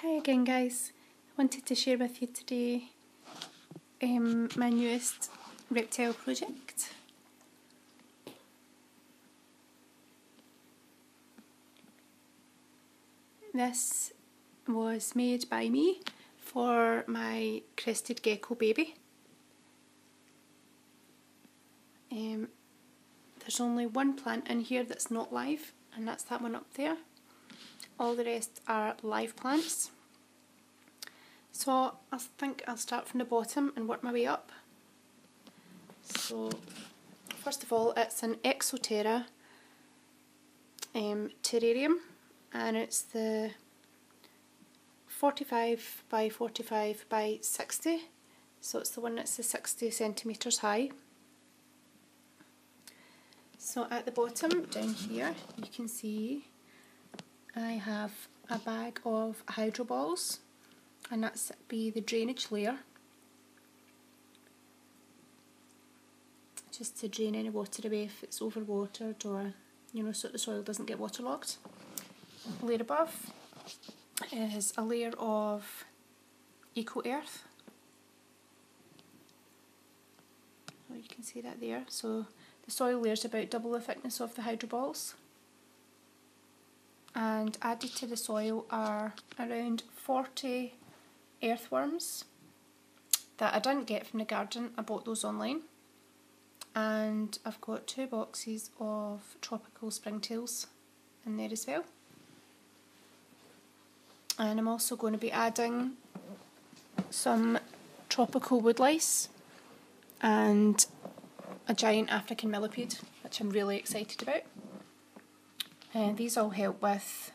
Hi again guys, I wanted to share with you today my newest reptile project. This was made by me for my crested gecko baby. There's only one plant in here that's not live, and that's that one up there. All the rest are live plants. So I think I'll start from the bottom and work my way up. So first of all, it's an Terra terrarium, and it's the 45 by 45 by 60, so it's the one that's the 60 centimetres high. So at the bottom down here you can see I have a bag of hydro balls, and that's be the drainage layer, just to drain any water away if it's overwatered, or so the soil doesn't get waterlogged. Layer above is a layer of eco earth. Oh, you can see that there. So the soil layer is about double the thickness of the hydro balls. And added to the soil are around 40 earthworms that I didn't get from the garden. I bought those online. And I've got 2 boxes of tropical springtails in there as well. And I'm also going to be adding some tropical woodlice and a giant African millipede, which I'm really excited about. And these all help with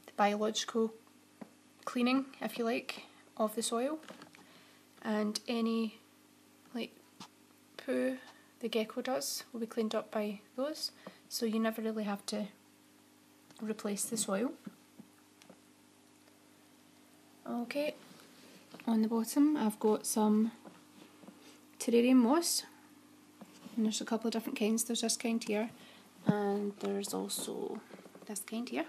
the biological cleaning, if you like, of the soil, and any poo the gecko does will be cleaned up by those, so you never really have to replace the soil. Okay, on the bottom I've got some terrarium moss, and there's a couple of different kinds. There's this kind here, and there's also this kind here.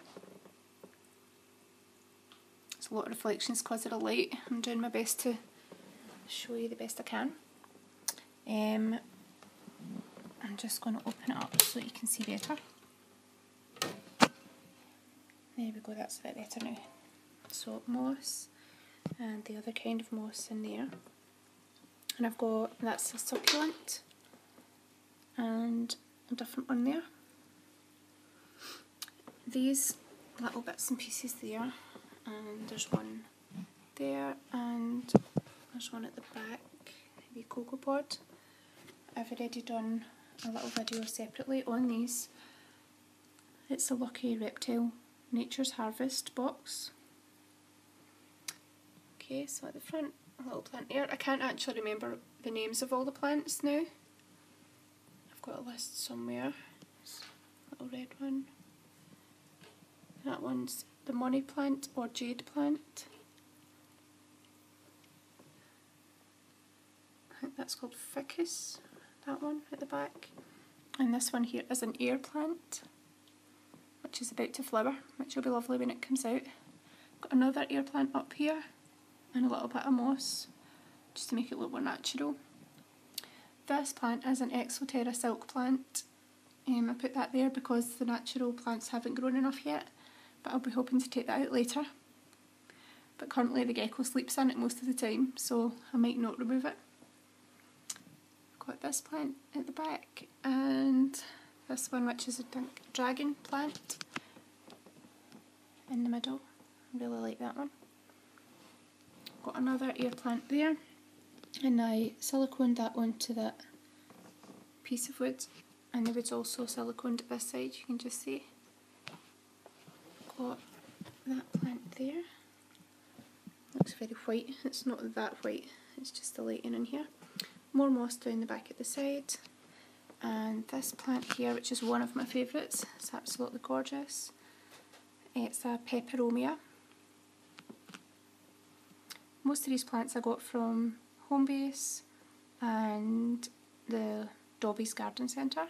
There's a lot of reflections because of the light. I'm doing my best to show you the best I can. I'm just going to open it up so you can see better. There we go, that's a bit better now. So moss, and the other kind of moss in there. And I've got, that's a succulent, and a different one there. These little bits and pieces there, and there's one there, and there's one at the back, the cocoa pod. I've already done a little video separately on these. It's a Lucky Reptile Nature's Harvest box. Okay, so at the front, a little plant there. I can't actually remember the names of all the plants now. I've got a list somewhere. Little red one. That one's the money plant or jade plant. I think that's called ficus, that one at the back. And this one here is an air plant, which is about to flower, which will be lovely when it comes out. Got another air plant up here, and a little bit of moss, just to make it look more natural. This plant is an Terra silk plant. I put that there because the natural plants haven't grown enough yet, but I'll be hoping to take that out later. But currently the gecko sleeps in it most of the time, so I might not remove it. I've got this plant at the back, and this one, which is a dragon plant in the middle. I really like that one. Got another air plant there, and I siliconed that onto that piece of wood, and the wood's also siliconed at this side, you can just see. Got that plant there. Looks very white. It's not that white, it's just the lighting in here. More moss down the back at the side, and this plant here, which is one of my favourites. It's absolutely gorgeous. It's a peperomia. Most of these plants I got from Homebase and the Dobby's Garden Centre.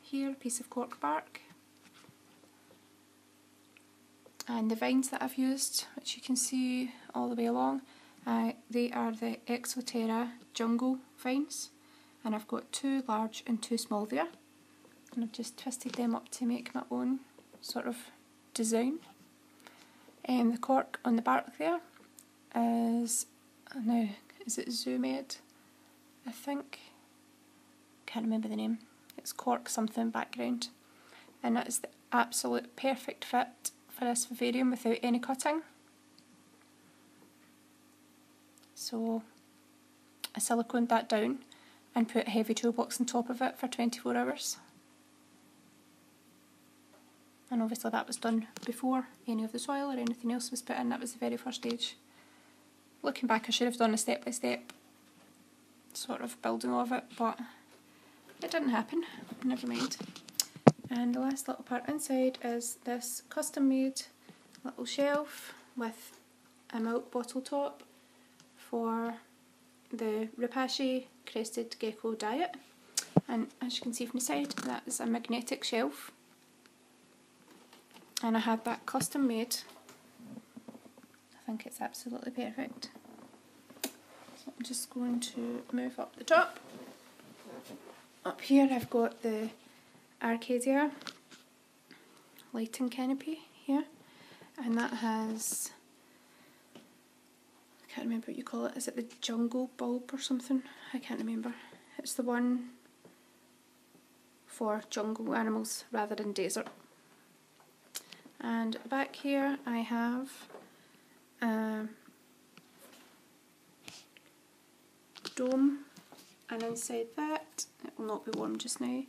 Here, a piece of cork bark. And the vines that I've used, which you can see all the way along, they are the Terra jungle vines, and I've got 2 large and 2 small there, and I've just twisted them up to make my own sort of design. And the cork on the bark there is, now is it Zoomed? I think, can't remember the name, it's cork something background, and that is the absolute perfect fit for this vivarium without any cutting. So I siliconed that down and put a heavy toolbox on top of it for 24 hours. And obviously that was done before any of the soil or anything else was put in. That was the very first stage. Looking back, I should have done a step-by-step sort of building of it, but it didn't happen. Never mind. And the last little part inside is this custom made little shelf with a milk bottle top for the Rapace Crested Gecko diet. And as you can see from the side, that is a magnetic shelf. And I had that custom made. I think it's absolutely perfect. So I'm just going to move up the top. Up here I've got the Arcadia lighting canopy here, and that has, I can't remember what you call it, is it the jungle bulb or something? I can't remember. It's the one for jungle animals rather than desert. And back here I have dome, and inside that, it will not be warm just now,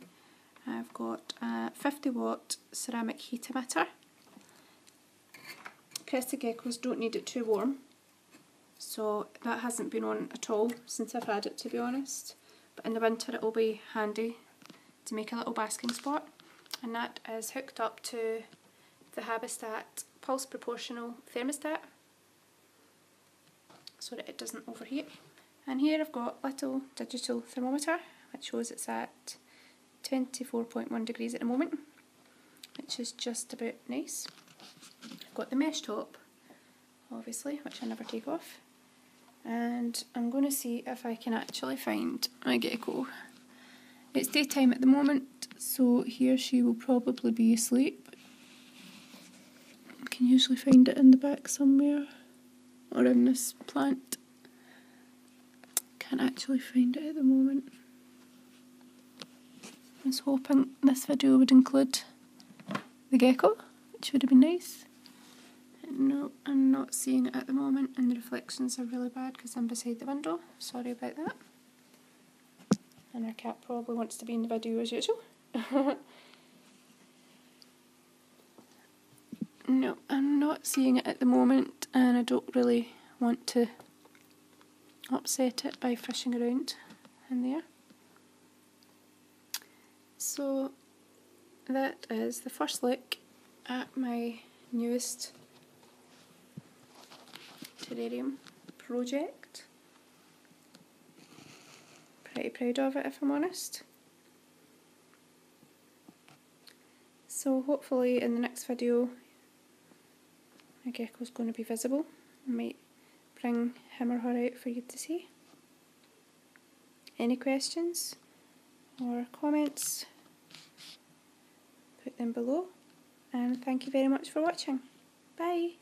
I've got a 50 watt ceramic heat emitter. Crested geckos don't need it too warm, so that hasn't been on at all since I've had it, to be honest, but in the winter it will be handy to make a little basking spot. And that is hooked up to the Habistat pulse proportional thermostat so that it doesn't overheat. And here I've got a little digital thermometer which shows it's at 24.1 degrees at the moment, which is just about nice. I've got the mesh top, obviously, which I never take off, and I'm going to see if I can actually find my gecko. It's daytime at the moment, so he or she will probably be asleep. I can usually find it in the back somewhere, or in this plant. Can't actually find it at the moment. I was hoping this video would include the gecko, which would have been nice. No, I'm not seeing it at the moment, and the reflections are really bad because I'm beside the window. Sorry about that. And our cat probably wants to be in the video as usual. No, I'm not seeing it at the moment, and I don't really want to upset it by fishing around in there. So that is the first look at my newest terrarium project. Pretty proud of it, if I'm honest. So hopefully in the next video my gecko's going to be visible. I might bring him or her out for you to see. Any questions or comments, put them below, and thank you very much for watching. Bye!